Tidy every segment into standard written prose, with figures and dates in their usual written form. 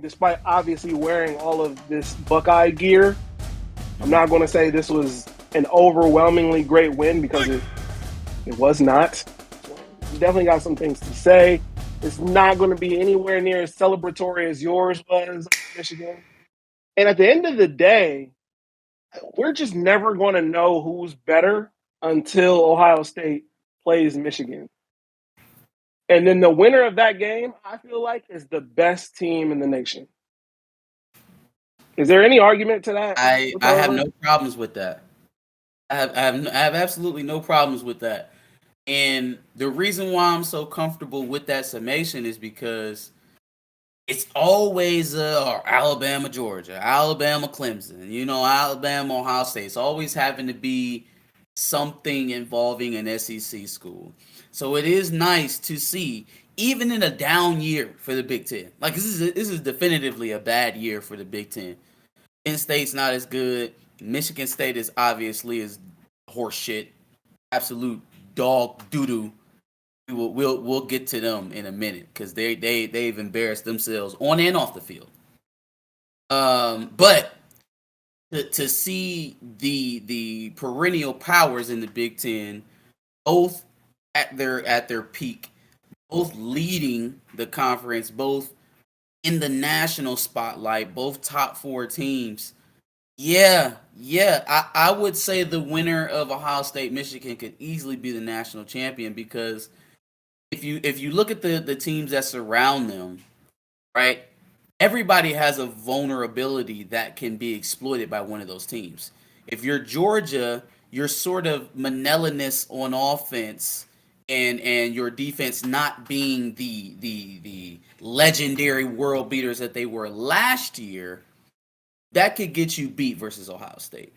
despite obviously wearing all of this Buckeye gear, I'm not going to say this was an overwhelmingly great win because it was not. You definitely got some things to say. It's not going to be anywhere near as celebratory as yours was, Michigan. And at the end of the day, we're just never going to know who's better until Ohio State plays Michigan. And then the winner of that game, I feel like, is the best team in the nation. Is there any argument to that? I have whatsoever? no problems with that. I have absolutely no problems with that. And the reason why I'm so comfortable with that summation is because it's always Alabama, Georgia, Alabama, Clemson, Alabama, Ohio State. It's always having to be something involving an SEC school. So it is nice to see, even in a down year for the Big Ten. Like this is definitively a bad year for the Big Ten. Penn State's not as good. Michigan State is obviously is horseshit, absolute dog doo doo. We'll get to them in a minute because they've embarrassed themselves on and off the field. But to see the perennial powers in the Big Ten, both at their peak, both leading the conference, both in the national spotlight, both top four teams. Yeah. I would say the winner of Ohio State Michigan could easily be the national champion because if you look at the teams that surround them, right? Everybody has a vulnerability that can be exploited by one of those teams. If you're Georgia, you're sort of Maneliness on offense and your defense not being the legendary world beaters that they were last year, that could get you beat versus Ohio State.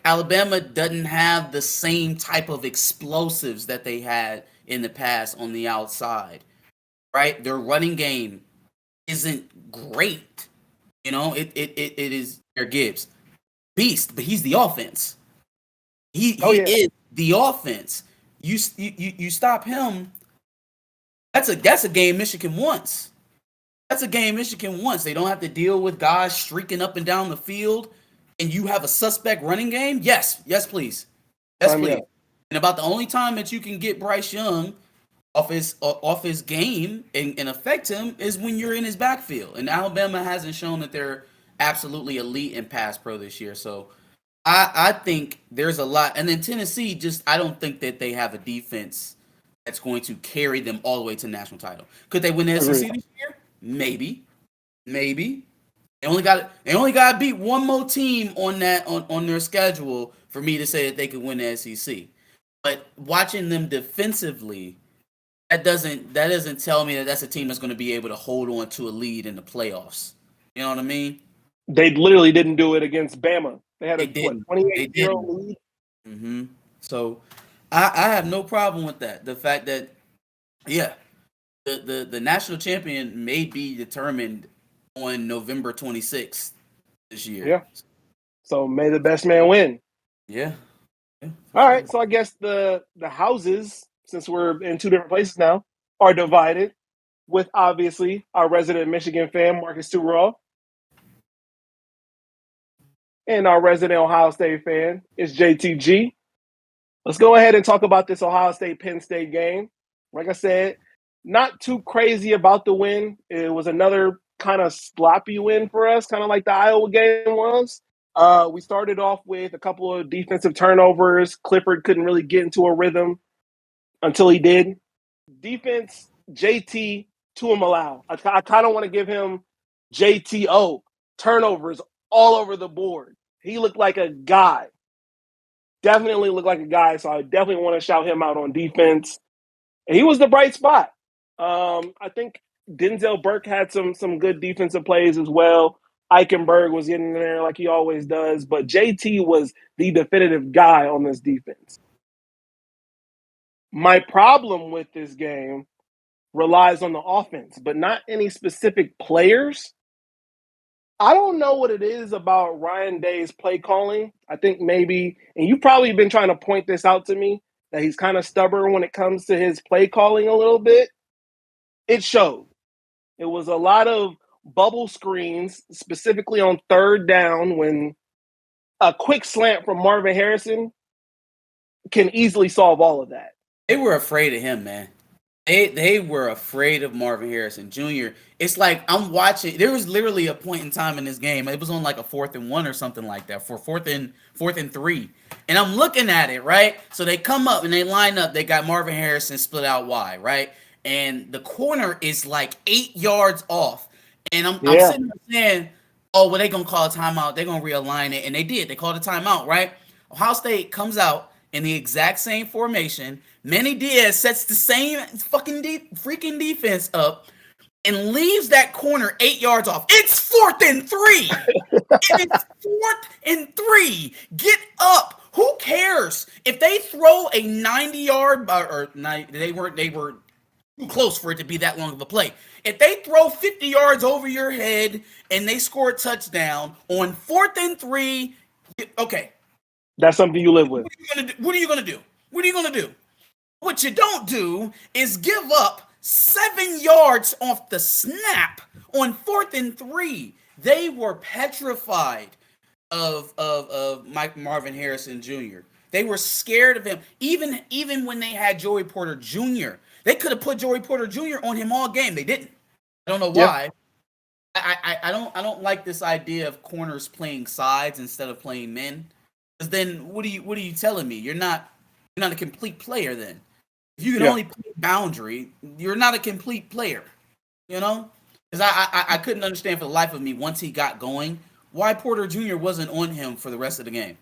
Alabama doesn't have the same type of explosives that they had in the past on the outside, right? Their running game isn't great. It is their Gibbs. Beast, but he's the offense. He is the offense. You stop him. That's a game Michigan wants. That's a game Michigan wants. They don't have to deal with guys streaking up and down the field, and you have a suspect running game. Yes, please, please. And about the only time that you can get Bryce Young off his game and affect him is when you're in his backfield. And Alabama hasn't shown that they're absolutely elite in pass pro this year. So I think there's a lot. And then Tennessee, I don't think that they have a defense that's going to carry them all the way to national title. Could they win the SEC this year? Maybe. They only got to beat one more team on their schedule for me to say that they could win the SEC. But watching them defensively, that doesn't tell me that that's a team that's going to be able to hold on to a lead in the playoffs. You know what I mean? They literally didn't do it against Bama. They had a 28-0 lead. Mm-hmm. So I have no problem with that. The fact that, the national champion may be determined on November 26th this year. Yeah. So may the best man win. Yeah. All right. So I guess the houses, since we're in two different places now, are divided with obviously our resident Michigan fan, Marcus Turow, and our resident Ohio State fan is JTG. Let's go ahead and talk about this Ohio State-Penn State game. Like I said, not too crazy about the win. It was another kind of sloppy win for us, kind of like the Iowa game was. We started off with a couple of defensive turnovers. Clifford couldn't really get into a rhythm until he did. Defense, JT, Tuimalau. I kind of want to give him JTO, turnovers all over the board. He looked like a guy. Definitely looked like a guy, so I definitely want to shout him out on defense. And he was the bright spot. I think Denzel Burke had some good defensive plays as well. Eichenberg was getting there like he always does, but JT was the definitive guy on this defense. My problem with this game relies on the offense, but not any specific players. I don't know what it is about Ryan Day's play calling. I think maybe, and you've probably been trying to point this out to me, that he's kind of stubborn when it comes to his play calling a little bit. It showed. It was a lot of bubble screens, specifically on third down, when a quick slant from Marvin Harrison can easily solve all of that. They were afraid of him, man. They were afraid of Marvin Harrison Jr. It's like I'm watching. There was literally a point in time in this game. It was on like a 4th and 1 or something like that, for 4th and 3. And I'm looking at it, right? So they come up and they line up. They got Marvin Harrison split out wide, right? And the corner is like 8 yards off. And I'm sitting there saying, oh, well, they're going to call a timeout. They're going to realign it. And they did. They called a timeout, right? Ohio State comes out in the exact same formation. Manny Diaz sets the same fucking freaking defense up and leaves that corner 8 yards off. It's 4th and 3. It is 4th and 3. Get up. Who cares if they throw a 90-yard they were too close for it to be that long of a play. If they throw 50 yards over your head and they score a touchdown on 4th and 3, okay. That's something you live with. What are you going to do? What are you going to do? What you don't do is give up 7 yards off the snap on 4th and 3. They were petrified of Marvin Harrison Jr. They were scared of him. Even when they had Joey Porter Jr., they could have put Joey Porter Jr. on him all game. They didn't. I don't know why. I don't like this idea of corners playing sides instead of playing men. Because then what are you telling me? You're not a complete player then. If you can only play boundary, you're not a complete player. You know? Because I couldn't understand for the life of me once he got going why Porter Jr. wasn't on him for the rest of the game.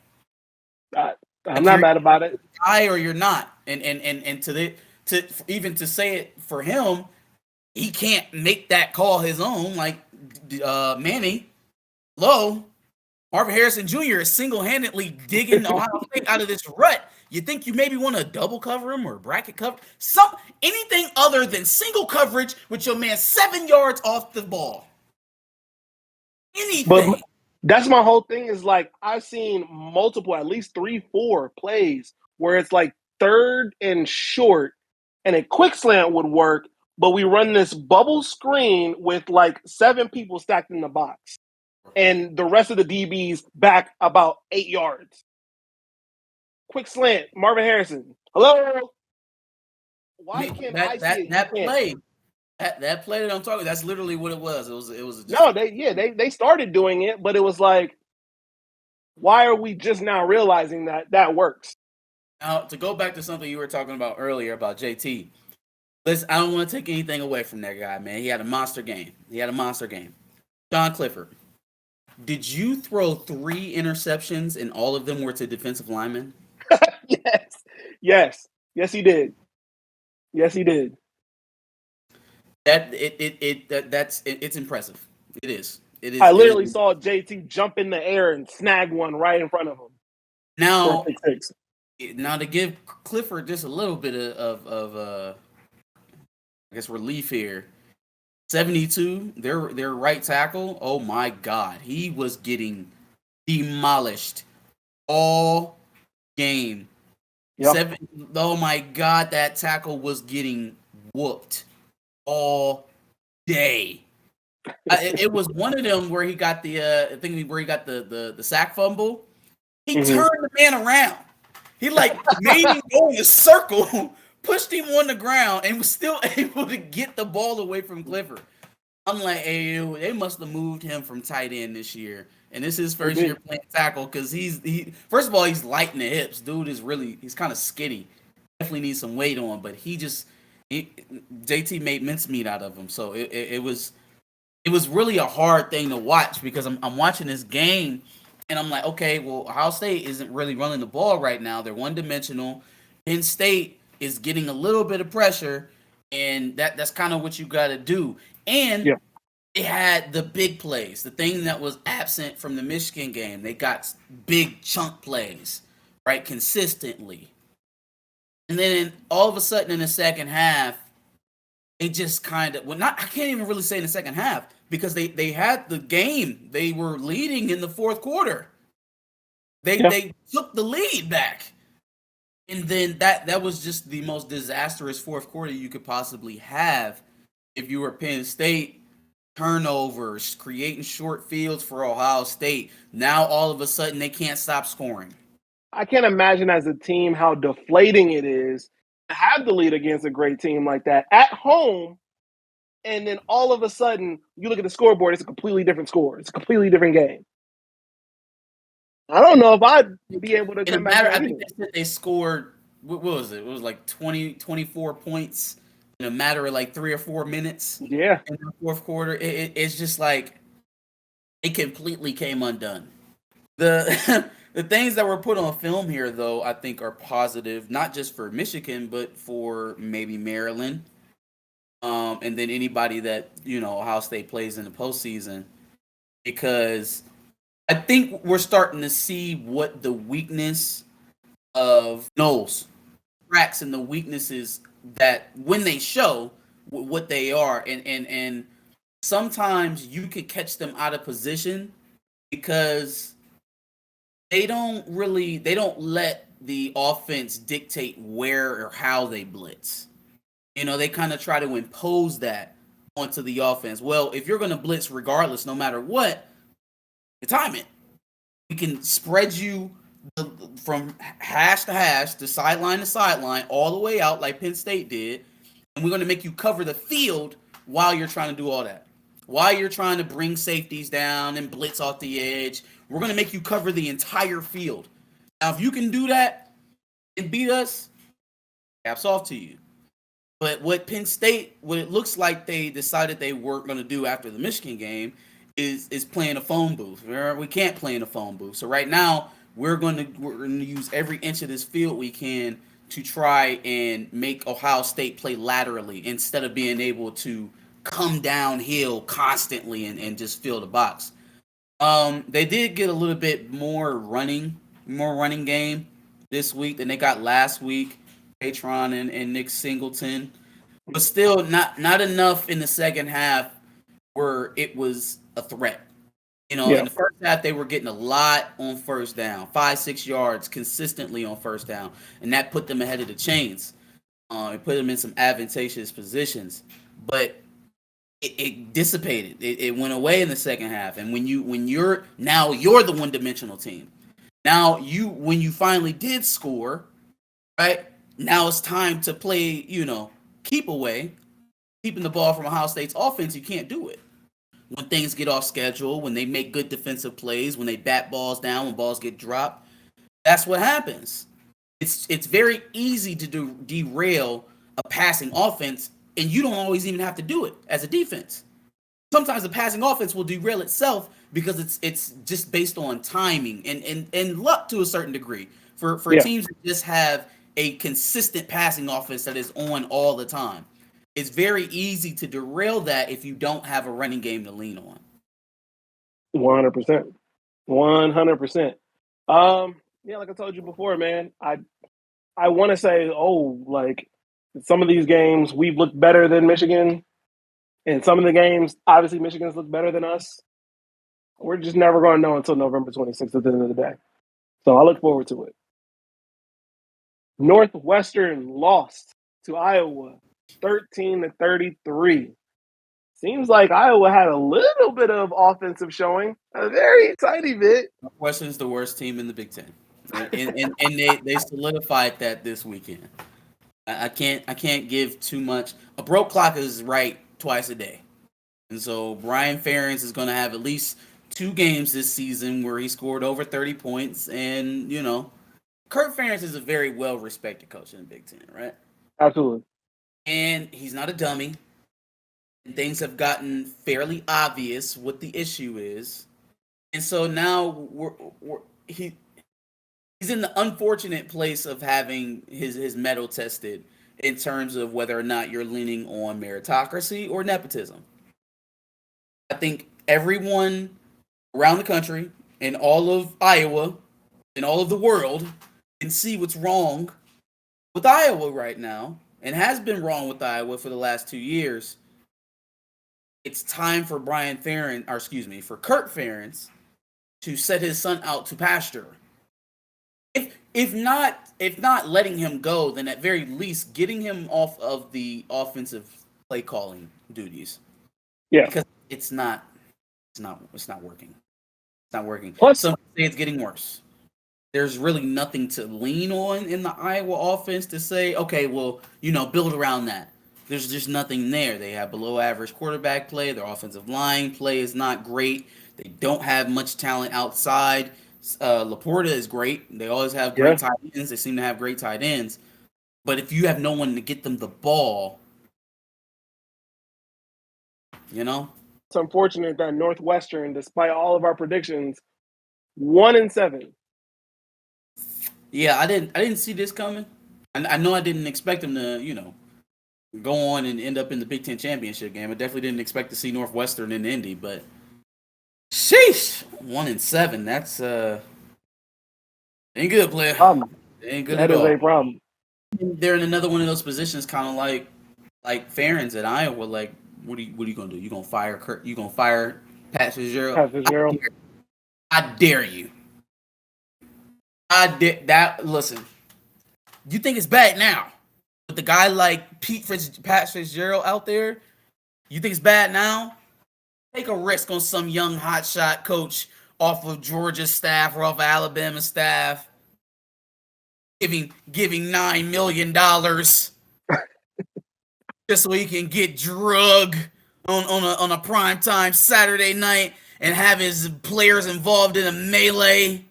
I'm not mad about it. High or you're not. And to say it for him, he can't make that call his own. Like Manny, low. Marvin Harrison Jr. is single-handedly digging Ohio State out of this rut. You think you maybe want to double cover him or bracket cover? Anything other than single coverage with your man 7 yards off the ball. Anything. But that's my whole thing is like I've seen multiple, at least 3-4 plays where it's like 3rd and short and a quick slant would work, but we run this bubble screen with like 7 people stacked in the box. And the rest of the DBs back about 8 yards. Quick slant, Marvin Harrison. Hello? Why can't I see it? That play? That play that I'm talking, that's literally what it was. It was they started doing it, but it was like, why are we just now realizing that works? Now, to go back to something you were talking about earlier about JT, listen, I don't want to take anything away from that guy, man. He had a monster game. John Clifford. Did you throw 3 interceptions and all of them were to defensive linemen? Yes, he did. It's impressive. It is. I literally saw JT jump in the air and snag one right in front of him. Now to give Clifford just a little bit of I guess relief here. 72, their right tackle. Oh my God, he was getting demolished all game. Yep. Oh my God, that tackle was getting whooped all day. It was one of them where he got the sack fumble. He turned the man around. He made him go in a circle, pushed him on the ground, and was still able to get the ball away from Clifford. I'm like, hey, they must have moved him from tight end this year. And this is his first year playing tackle because he first of all, he's light in the hips. Dude he's kind of skinny. Definitely needs some weight on, but JT made mincemeat out of him. So it was really a hard thing to watch because I'm watching this game and I'm like, okay, well, Ohio State isn't really running the ball right now. They're one-dimensional. Penn State is getting a little bit of pressure, and that's kind of what you got to do. And it had the big plays, the thing that was absent from the Michigan game. They got big chunk plays, right, consistently. And then all of a sudden in the second half, they just kind of, I can't even really say in the second half because they had the game. They were leading in the fourth quarter. They took the lead back. And then that was just the most disastrous fourth quarter you could possibly have if you were Penn State. turnovers, creating short fields for Ohio State. Now all of a sudden they can't stop scoring. I can't imagine as a team how deflating it is to have the lead against a great team like that at home, and then all of a sudden you look at the scoreboard, it's a completely different score. It's a completely different game. I don't know if I'd be able to come back. I think they scored, what was it? It was like 24 points in a matter of like 3 or 4 minutes. Yeah. In the fourth quarter. It's just like it completely came undone. The things that were put on film here, though, I think are positive, not just for Michigan, but for maybe Maryland. And then anybody that, Ohio State plays in the postseason. Because I think we're starting to see what the weakness of Knowles, cracks and the weaknesses that when they show what they are. And sometimes you could catch them out of position because they don't let the offense dictate where or how they blitz. They kind of try to impose that onto the offense. Well, if you're going to blitz regardless, no matter what, you time it. We can spread you from hash to hash, to sideline, all the way out like Penn State did, and we're going to make you cover the field while you're trying to do all that. While you're trying to bring safeties down and blitz off the edge, we're going to make you cover the entire field. Now, if you can do that and beat us, caps off to you. But what Penn State, what it looks like they decided they weren't going to do after the Michigan game is playing a phone booth. We can't play in a phone booth. So right now, we're going to use every inch of this field we can to try and make Ohio State play laterally instead of being able to come downhill constantly and just fill the box. They did get a little bit more running game this week than they got last week. Patron and Nick Singleton, but still not enough in the second half where it was a threat. In the first half, they were getting a lot on first down, 5-6 yards consistently on first down, and that put them ahead of the chains. It put them in some advantageous positions, but it dissipated. It went away in the second half, and when you're the one-dimensional team. Now when you finally did score, right? Now it's time to play, keep away, keeping the ball from Ohio State's offense. You can't do it. When things get off schedule, when they make good defensive plays, when they bat balls down, when balls get dropped, that's what happens. It's very easy to derail a passing offense, and you don't always even have to do it as a defense. Sometimes the passing offense will derail itself because it's just based on timing and luck to a certain degree. For teams that just have a consistent passing offense that is on all the time, it's very easy to derail that if you don't have a running game to lean on. 100%. 100%. Like I told you before, man, I want to say, like some of these games we've looked better than Michigan, and some of the games, obviously, Michigan's looked better than us. We're just never going to know until November 26th at the end of the day. So I look forward to it. Northwestern lost to Iowa 13-33. Seems like Iowa had a little bit of offensive showing, a very tiny bit. Northwestern's the worst team in the Big Ten, and they solidified that this weekend. I can't give too much. A broke clock is right twice a day, and so Brian Ferentz is going to have at least 2 games this season where he scored over 30 points, and Kurt Ferentz is a very well-respected coach in the Big Ten, right? Absolutely. And he's not a dummy. And things have gotten fairly obvious what the issue is. And so now he's in the unfortunate place of having his mettle tested in terms of whether or not you're leaning on meritocracy or nepotism. I think everyone around the country and all of Iowa and all of the world can see what's wrong with Iowa right now and has been wrong with Iowa for the last 2 years. It's time for for Kurt Ferentz to set his son out to pasture. If not letting him go, then at very least getting him off of the offensive play calling duties. Yeah. Because it's not working. It's not working. Plus, Some say it's getting worse. There's really nothing to lean on in the Iowa offense to say, okay, well, build around that. There's just nothing there. They have below average quarterback play. Their offensive line play is not great. They don't have much talent outside. Laporta is great. They always have great tight ends. They seem to have great tight ends. But if you have no one to get them the ball, it's unfortunate that Northwestern, despite all of our predictions, 1-7. Yeah, I didn't see this coming. I know I didn't expect them to, go on and end up in the Big Ten championship game. I definitely didn't expect to see Northwestern in Indy, but sheesh, 1-7. That's ain't good, player. Ain't good that at all. That is a problem. They're in another one of those positions, kind of like Ferentz at Iowa. Like, what are you gonna do? You gonna fire Kurt? You gonna fire Pat Fitzgerald? I dare you. Listen, you think it's bad now, with the guy like Pat Fitzgerald out there? You think it's bad now? Take a risk on some young hotshot coach off of Georgia staff or off of Alabama staff, giving $9 million just so he can get drug on a primetime Saturday night and have his players involved in a melee.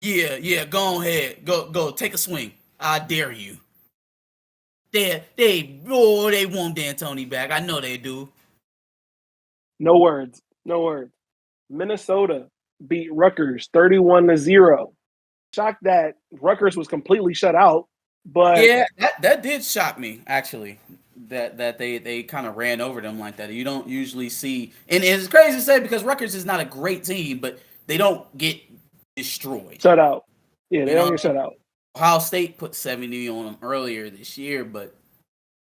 Yeah, go ahead. Go, take a swing. I dare you. They want D'Antoni back. I know they do. No words. Minnesota beat Rutgers 31-0. Shocked that Rutgers was completely shut out, but yeah, that did shock me, actually. That they kind of ran over them like that. You don't usually see, and it's crazy to say because Rutgers is not a great team, but they don't get destroyed. Shut out. Yeah, they don't get shut out. Ohio State put 70 on them earlier this year, but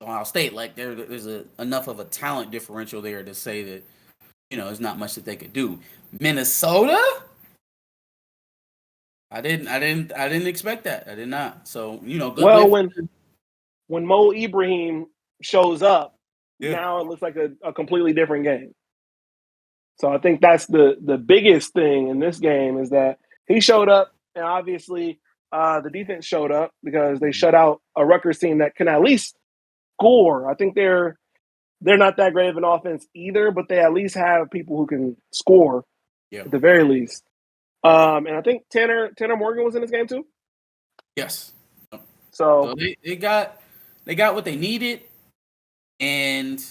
Ohio State, like there's enough of a talent differential there to say that there's not much that they could do. Minnesota, I didn't expect that. I did not. So good. Well, when Mo Ibrahim shows up, now it looks like a completely different game. So I think that's the biggest thing in this game is that he showed up, and obviously the defense showed up because they shut out a Rutgers team that can at least score. I think they're not that great of an offense either, but they at least have people who can score at the very least. And I think Tanner Morgan was in this game too. Yes. So they got what they needed, and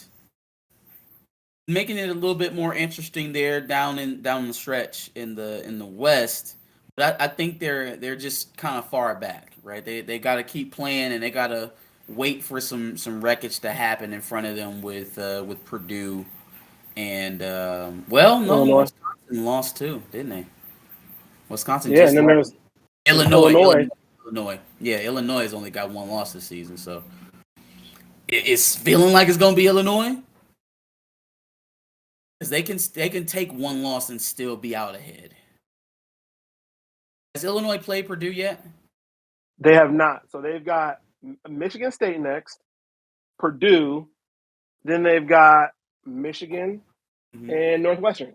making it a little bit more interesting there down the stretch in the West. But I think they're just kind of far back, right? They got to keep playing, and they got to wait for some wreckage to happen in front of them with Purdue, and Wisconsin lost too, didn't they? Wisconsin, and then there's Illinois. Yeah, Illinois has only got one loss this season, so it's feeling like it's gonna be Illinois, because they can take one loss and still be out ahead. Has Illinois played Purdue yet? They have not. So they've got Michigan State next, Purdue, then they've got Michigan and Northwestern.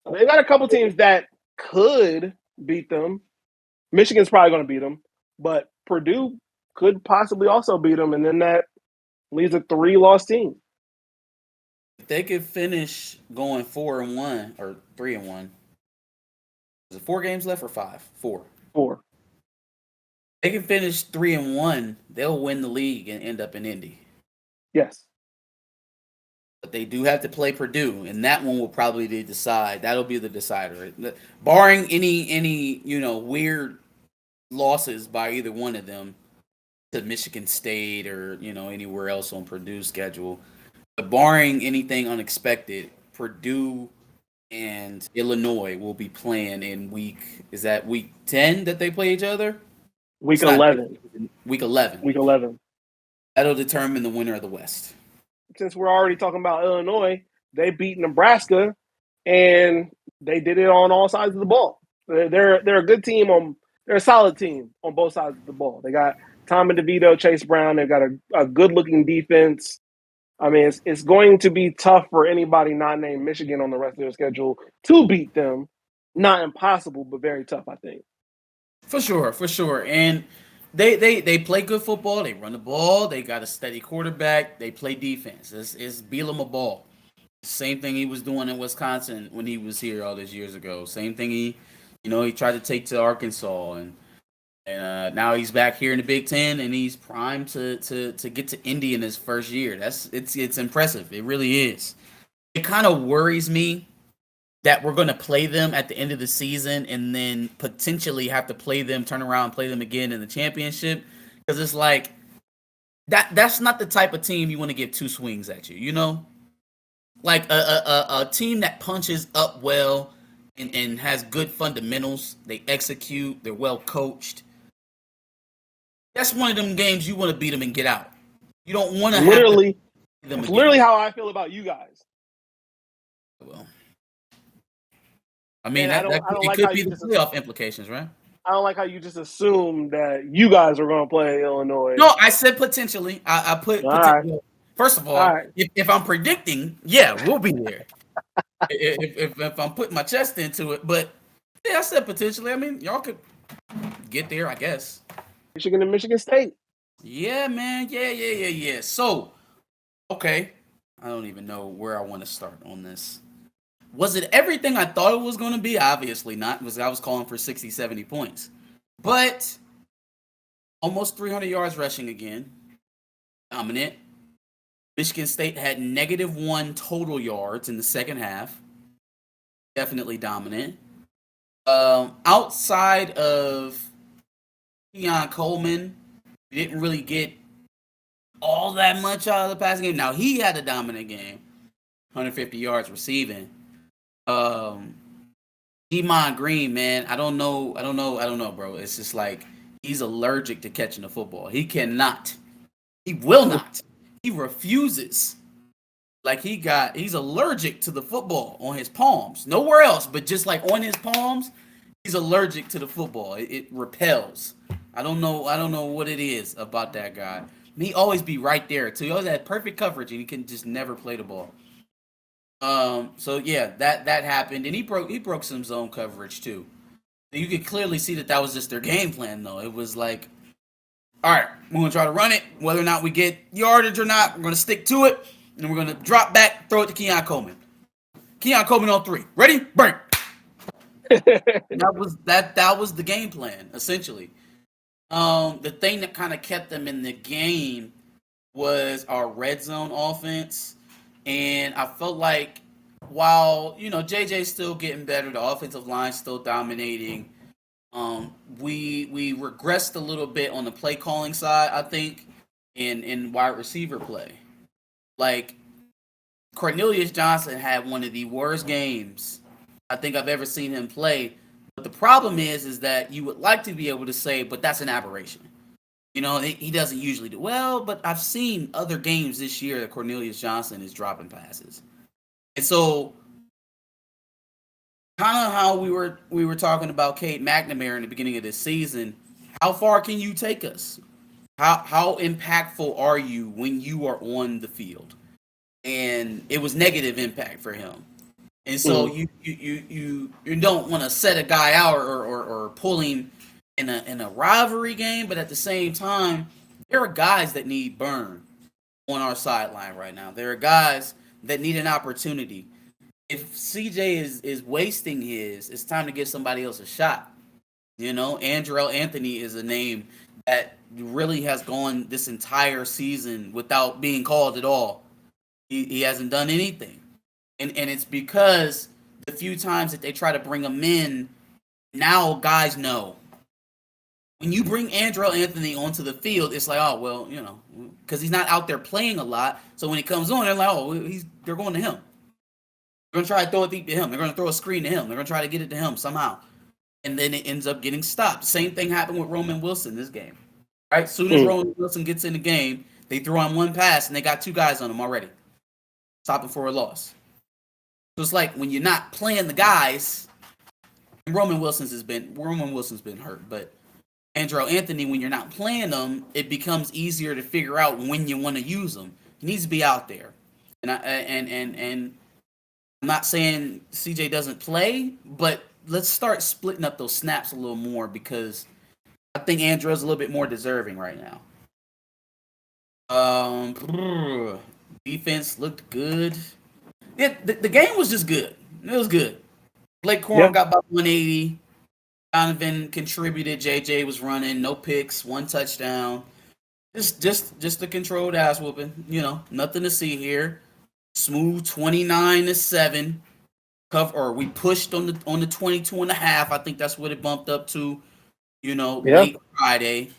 So they've got a couple teams that could beat them. Michigan's probably going to beat them, but Purdue could possibly also beat them, and then that leaves a 3-loss team. If they could finish going 4-1 or 3-1, is it 4 games left or 5? 4. They can finish 3-1, they'll win the league and end up in Indy. Yes. But they do have to play Purdue, and that one will probably decide. That'll be the decider. Barring any weird losses by either one of them to Michigan State or anywhere else on Purdue's schedule. But barring anything unexpected, Purdue and Illinois will be playing in week 10 that they play each other? Week 11. Week 11. Week 11. That'll determine the winner of the West. Since we're already talking about Illinois, they beat Nebraska, and they did it on all sides of the ball. They're a good team they're a solid team on both sides of the ball. They got Tom and DeVito, Chase Brown. They've got a good looking defense. I mean, it's going to be tough for anybody not named Michigan on the rest of their schedule to beat them. Not impossible, but very tough, I think. For sure. And they play good football. They run the ball. They got a steady quarterback. They play defense. It's Bielema ball. Same thing he was doing in Wisconsin when he was here all those years ago. Same thing he tried to take to Arkansas, and now he's back here in the Big Ten, and he's primed to get to Indy in his first year. It's impressive. It really is. It kind of worries me that we're going to play them at the end of the season and then potentially have to play them, turn around and play them again in the championship, because it's like that's not the type of team you want to give two swings at you, you know? Like a team that punches up well and has good fundamentals. They execute. They're well coached. That's one of them games you want to beat them and get out. You don't want to literally. Have to beat them it's again. Literally how I feel about you guys. Well, I mean, it could be the playoff implications, right? I don't like how you just assumed that you guys are going to play Illinois. No, I said potentially. I put potentially. Right. First of all, right. if I'm predicting, yeah, we'll be there. if I'm putting my chest into it, but yeah, I said potentially. I mean, y'all could get there, I guess. Michigan and Michigan State. Yeah, man. Yeah. So, okay, I don't even know where I want to start on this. Was it everything I thought it was going to be? Obviously not, because I was calling for 60, 70 points. But almost 300 yards rushing again. Dominant. Michigan State had -1 total yards in the second half. Definitely dominant. Outside of Keon Coleman, we didn't really get all that much out of the passing game. Now, he had a dominant game. 150 yards receiving. Demond Green, man, I don't know, bro. It's just like he's allergic to catching the football. He cannot. He will not. He refuses. Like he's allergic to the football on his palms. Nowhere else, but just like on his palms, he's allergic to the football. It repels. I don't know what it is about that guy. He always be right there too. He always had perfect coverage, and he can just never play the ball. So yeah, that happened, and he broke some zone coverage too. You could clearly see that was just their game plan, though. It was like, all right, we're gonna try to run it, whether or not we get yardage or not. We're gonna stick to it, and we're gonna drop back, throw it to Keon Coleman. Keon Coleman on 3, ready, break. that was the game plan essentially. The thing that kind of kept them in the game was our red zone offense. And I felt like while, JJ's still getting better, the offensive line's still dominating, we regressed a little bit on the play calling side, I think, in wide receiver play. Like, Cornelius Johnson had one of the worst games I think I've ever seen him play. But the problem is that you would like to be able to say, but that's an aberration. He doesn't usually do well, but I've seen other games this year that Cornelius Johnson is dropping passes. And so kind of how we were talking about Cade McNamara in the beginning of this season, how far can you take us? How impactful are you when you are on the field? And it was negative impact for him. And so you don't want to set a guy out or pull him in a rivalry game, but at the same time, there are guys that need burn on our sideline right now. There are guys that need an opportunity. If CJ is wasting his, it's time to give somebody else a shot. Andrell Anthony is a name that really has gone this entire season without being called at all. He hasn't done anything. And it's because the few times that they try to bring him in, now guys know. When you bring Andrell Anthony onto the field, it's like, oh, well, because he's not out there playing a lot. So when he comes on, they're like, oh, they're going to him. They're going to try to throw it deep to him. They're going to throw a screen to him. They're going to try to get it to him somehow. And then it ends up getting stopped. Same thing happened with Roman Wilson this game. Right? As soon as Roman Wilson gets in the game, they throw on one pass, and they got 2 guys on him already. Stop him for a loss. So it's like when you're not playing the guys, Roman Wilson's been hurt, but Andrell Anthony, when you're not playing them, it becomes easier to figure out when you want to use them. He needs to be out there. And I'm not saying CJ doesn't play, but let's start splitting up those snaps a little more because I think Andrew's a little bit more deserving right now. Defense looked good. Yeah, the game was just good. It was good. Blake Corum got about 180. Donovan contributed. JJ was running. No picks. 1 touchdown. Just a controlled ass whooping. Nothing to see here. Smooth 29-7. We pushed on the 22.5. I think that's what it bumped up to. Late Friday.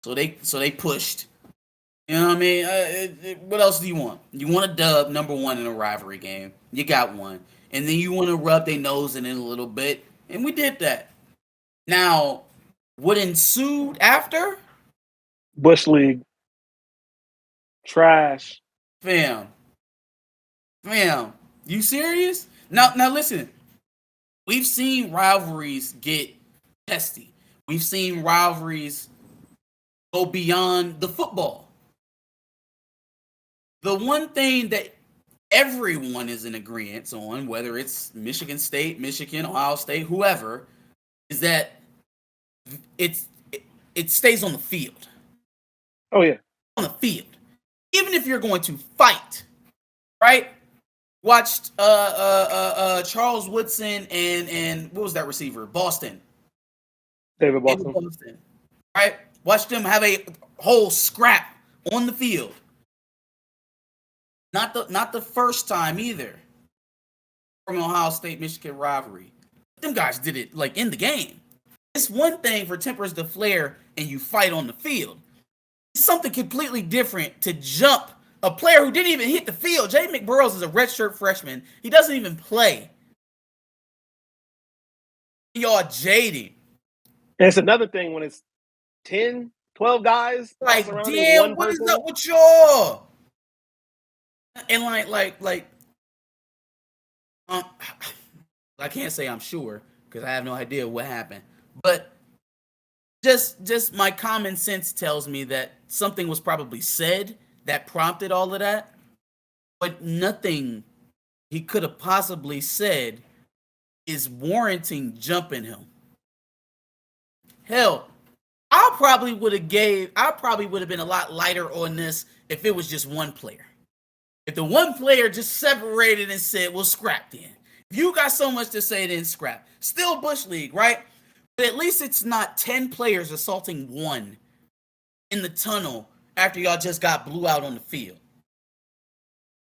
So they pushed. You know what I mean? What else do you want? You want a dub, number one in a rivalry game. You got one. And then you want to rub their nose in it a little bit. And we did that. Now, what ensued after? Bush League. Trash. Fam. You serious? Now listen. We've seen rivalries get testy. We've seen rivalries go beyond the football. The one thing that everyone is in agreement on, whether it's Michigan State, Michigan, Ohio State, whoever, is that it stays on the field. Oh, yeah. On the field. Even if you're going to fight, right? Watched Charles Woodson and what was that receiver? Boston. David Boston. Right? Watched them have a whole scrap on the field. Not the first time either from Ohio State Michigan rivalry. Them guys did it like in the game. It's one thing for tempers to flare and you fight on the field. It's something completely different to jump a player who didn't even hit the field. Jay McBurrows is a redshirt freshman. He doesn't even play. Y'all jaded. And it's another thing when it's 10, 12 guys. Like, damn, what is up with y'all? And I can't say I'm sure because I have no idea what happened. But just my common sense tells me that something was probably said that prompted all of that. But nothing he could have possibly said is warranting jumping him. Hell, I probably would have been a lot lighter on this if it was just one player. If the one player just separated and said, well, scrap then. If you got so much to say, then scrap. Still Bush League, right? But at least it's not 10 players assaulting one in the tunnel after y'all just got blew out on the field.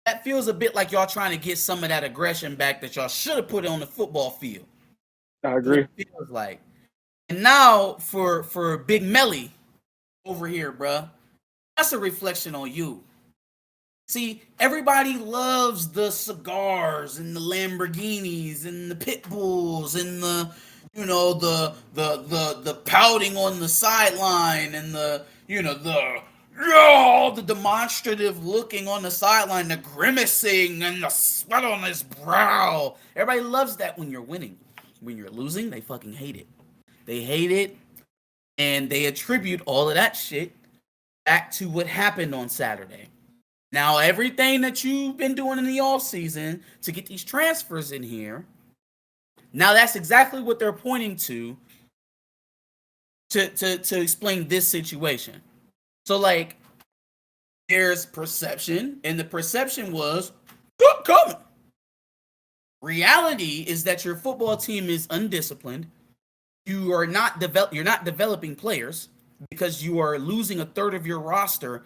That feels a bit like y'all trying to get some of that aggression back that y'all should have put on the football field. I agree. It feels like. And now for Big Melly over here, bruh, that's a reflection on you. See, everybody loves the cigars and the Lamborghinis and the pit bulls and the pouting on the sideline and the demonstrative looking on the sideline, the grimacing and the sweat on his brow. Everybody loves that when you're winning. When you're losing, they fucking hate it. They hate it, and they attribute all of that shit back to what happened on Saturday. Now, everything that you've been doing in the offseason to get these transfers in here, now that's exactly what they're pointing to explain this situation. So, like, there's perception, and the perception was, good coming. Reality is that your football team is undisciplined. You're not developing players because you are losing a third of your roster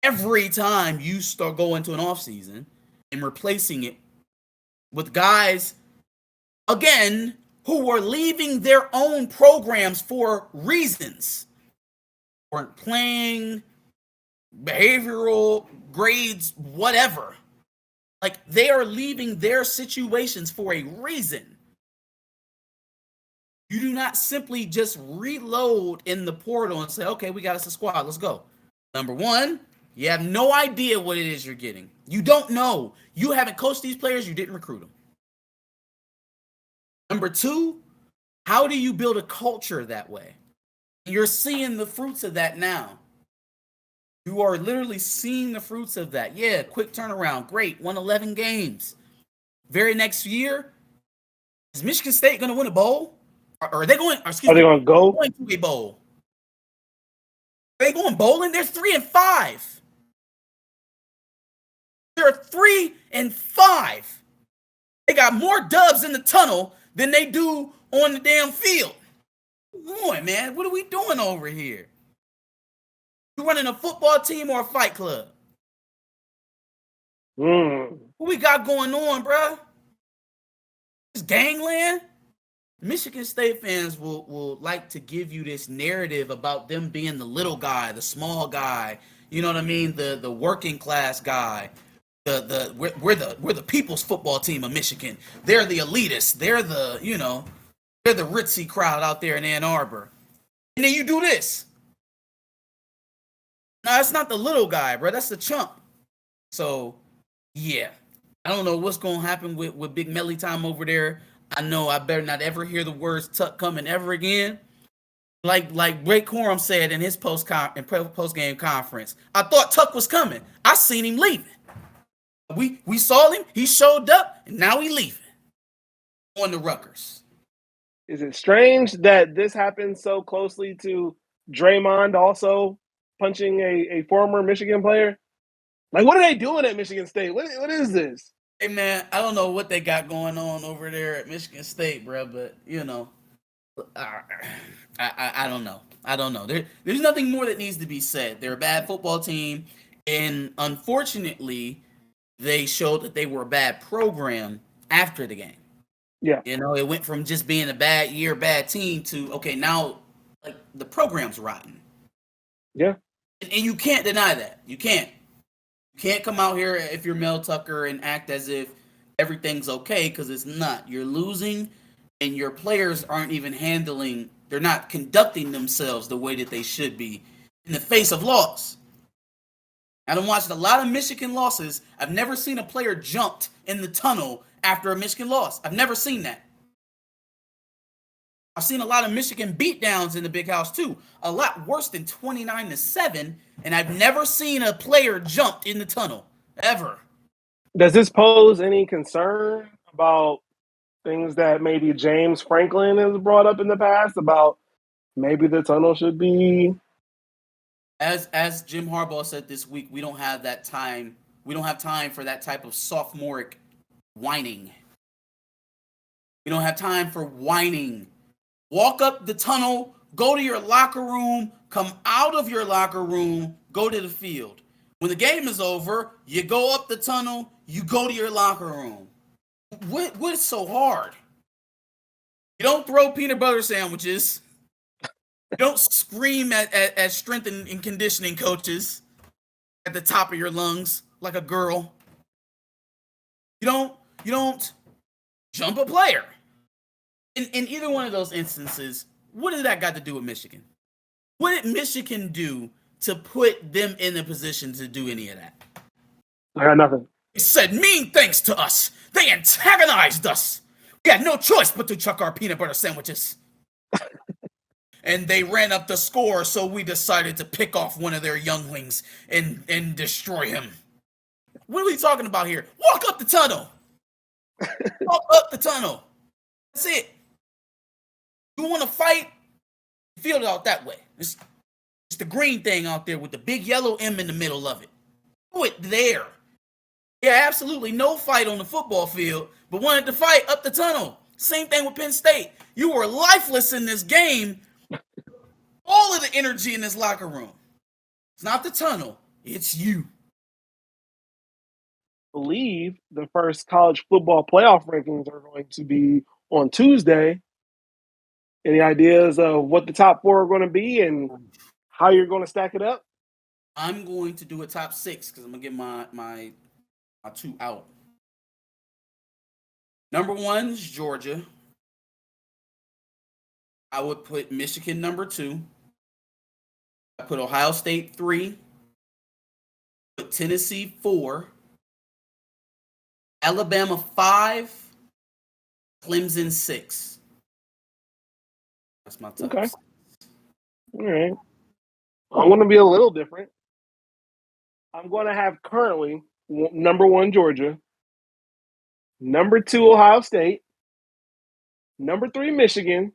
every time you start going to an offseason and replacing it with guys, again, who are leaving their own programs for reasons. Weren't playing, behavioral, grades, whatever. Like, they are leaving their situations for a reason. You do not simply just reload in the portal and say, okay, we got us a squad, let's go. Number one, you have no idea what it is you're getting. You don't know. You haven't coached these players. You didn't recruit them. Number two, how do you build a culture that way? You're seeing the fruits of that now. You are literally seeing the fruits of that. Yeah, quick turnaround. Great. Won 11 games. Very next year, is Michigan State going to win a bowl? Or are they going, Are they going to go? going to a bowl? Are they going bowling? They're 3-5. They're 3-5. They got more dubs in the tunnel than they do on the damn field. Come on, man. What are we doing over here? You running a football team or a fight club? What we got going on, bro? This gangland? Michigan State fans will like to give you this narrative about them being the little guy, the small guy, you know what I mean? The working class guy. We're the people's football team of Michigan. They're the elitists. They're the ritzy crowd out there in Ann Arbor. And then you do this. No, that's not the little guy, bro. That's the chump. So, yeah. I don't know what's going to happen with Big Melly time over there. I know I better not ever hear the words Tuck coming ever again. Like Ray Corum said in his post-game conference, I thought Tuck was coming. I seen him leaving. We saw him. He showed up, and now he leaving. On the Rutgers. Is it strange that this happened so closely to Draymond also punching a former Michigan player? Like, what are they doing at Michigan State? What is this? Hey, man, I don't know what they got going on over there at Michigan State, bro, but, I don't know. I don't know. There's nothing more that needs to be said. They're a bad football team, and unfortunately, they showed that they were a bad program after the game. Yeah. It went from just being a bad year, bad team to, okay, now, like, the program's rotten. Yeah. And you can't deny that. You can't. You can't come out here if you're Mel Tucker and act as if everything's okay, because it's not. You're losing, and your players aren't even they're not conducting themselves the way that they should be in the face of loss. I've watched a lot of Michigan losses. I've never seen a player jumped in the tunnel after a Michigan loss. I've never seen that. I've seen a lot of Michigan beatdowns in the big house too. A lot worse than 29-7, and I've never seen a player jumped in the tunnel ever. Does this pose any concern about things that maybe James Franklin has brought up in the past about maybe the tunnel should be? As Jim Harbaugh said this week, we don't have that time. We don't have time for that type of sophomoric whining. We don't have time for whining. Walk up the tunnel, go to your locker room, come out of your locker room, go to the field. When the game is over, you go up the tunnel, you go to your locker room. What's so hard? You don't throw peanut butter sandwiches. You don't scream at strength and conditioning coaches at the top of your lungs like a girl. You don't jump a player. In either one of those instances, what did that got to do with Michigan? What did Michigan do to put them in a position to do any of that? I got nothing. They said mean things to us. They antagonized us. We had no choice but to chuck our peanut butter sandwiches. And they ran up the score, so we decided to pick off one of their younglings and destroy him. What are we talking about here? Walk up the tunnel. Walk up the tunnel. That's it. You want to fight? Feel it out that way. It's the green thing out there with the big yellow M in the middle of it. Do it there. Yeah, absolutely no fight on the football field, but wanted to fight up the tunnel. Same thing with Penn State. You were lifeless in this game. All of the energy in this locker room. It's not the tunnel. It's you. I believe the first college football playoff rankings are going to be on Tuesday. Any ideas of what the top four are going to be and how you're going to stack it up? I'm going to do a top six because I'm going to get my two out. Number one is Georgia. I would put Michigan number 2. I put Ohio State 3. Put Tennessee 4. Alabama 5. Clemson 6. That's my top. Okay. All right. I'm going to be a little different. I'm going to have currently number 1 Georgia, number 2 Ohio State, number 3 Michigan,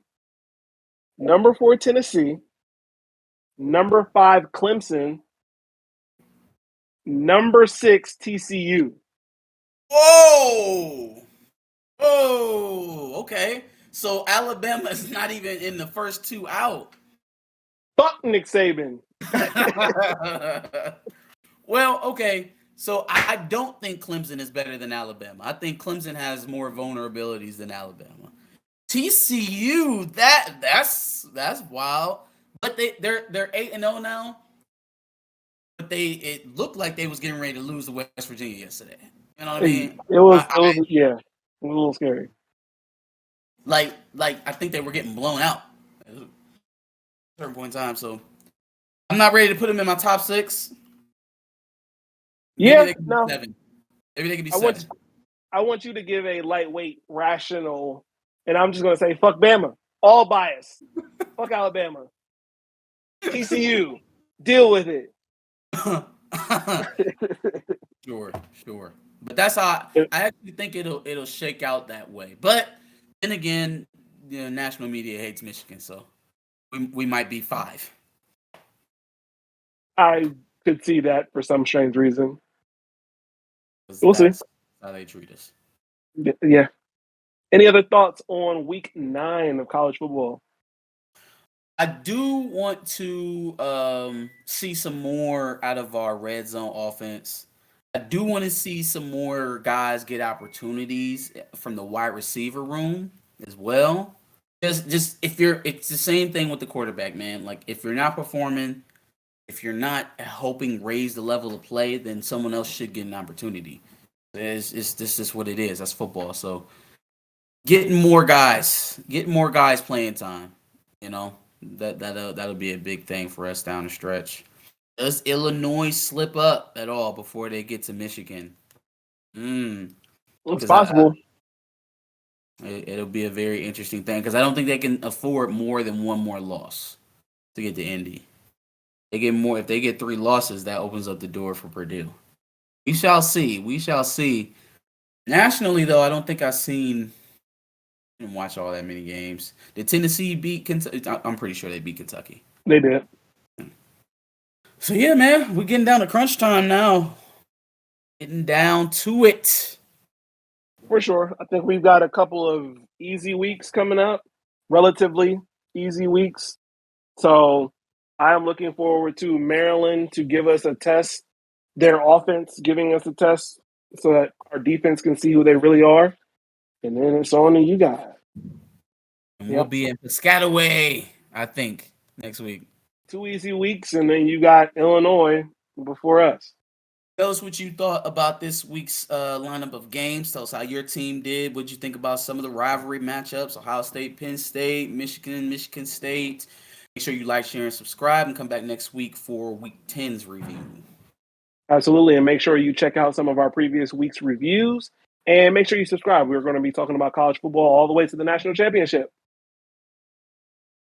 number 4 Tennessee, number 5 Clemson, number 6 TCU. Whoa! Okay. So Alabama is not even in the first 2 out. Fuck Nick Saban. Well, okay. So I don't think Clemson is better than Alabama. I think Clemson has more vulnerabilities than Alabama. TCU, that's wild. But they're 8-0 now. But it looked like they was getting ready to lose to West Virginia yesterday. You know what I mean? It was a little scary. Like I think they were getting blown out at a certain point in time. So I'm not ready to put them in my top 6. Maybe they could be 7. Maybe they could be 7. I want you to give a lightweight, rational, and I'm just going to say, fuck Bama. All bias. Fuck Alabama. TCU. Deal with it. Sure. But that's how I actually think it'll shake out that way. But then again, national media hates Michigan, so we might be 5. I could see that for some strange reason. We'll see how they treat us. Yeah. Any other thoughts on week 9 of college football? I do want to see some more out of our red zone offense. I do want to see some more guys get opportunities from the wide receiver room as well. Just it's the same thing with the quarterback, man. Like if you're not performing, if you're not helping raise the level of play, then someone else should get an opportunity. This is what it is. That's football. So getting more guys playing time, that'll be a big thing for us down the stretch. Does Illinois slip up at all before they get to Michigan? It's possible. It'll be a very interesting thing because I don't think they can afford more than one more loss to get to Indy. If they get 3 losses, that opens up the door for Purdue. We shall see. Nationally, though, I don't think I've seen and watch all that many games. Did Tennessee beat Kentucky? I'm pretty sure they beat Kentucky. They did. So yeah, man, we're getting down to crunch time now. Getting down to it. For sure. I think we've got a couple of easy weeks coming up. Relatively easy weeks. So I'm looking forward to Maryland to give us a test. Their offense giving us a test so that our defense can see who they really are. And then it's on to you guys. And we'll be in Piscataway, I think, next week. 2 easy weeks, and then you got Illinois before us. Tell us what you thought about this week's lineup of games. Tell us how your team did. What you think about some of the rivalry matchups? Ohio State, Penn State, Michigan State. Make sure you like, share, and subscribe, and come back next week for Week 10's review. Absolutely, and make sure you check out some of our previous week's reviews, and make sure you subscribe. We're going to be talking about college football all the way to the national championship.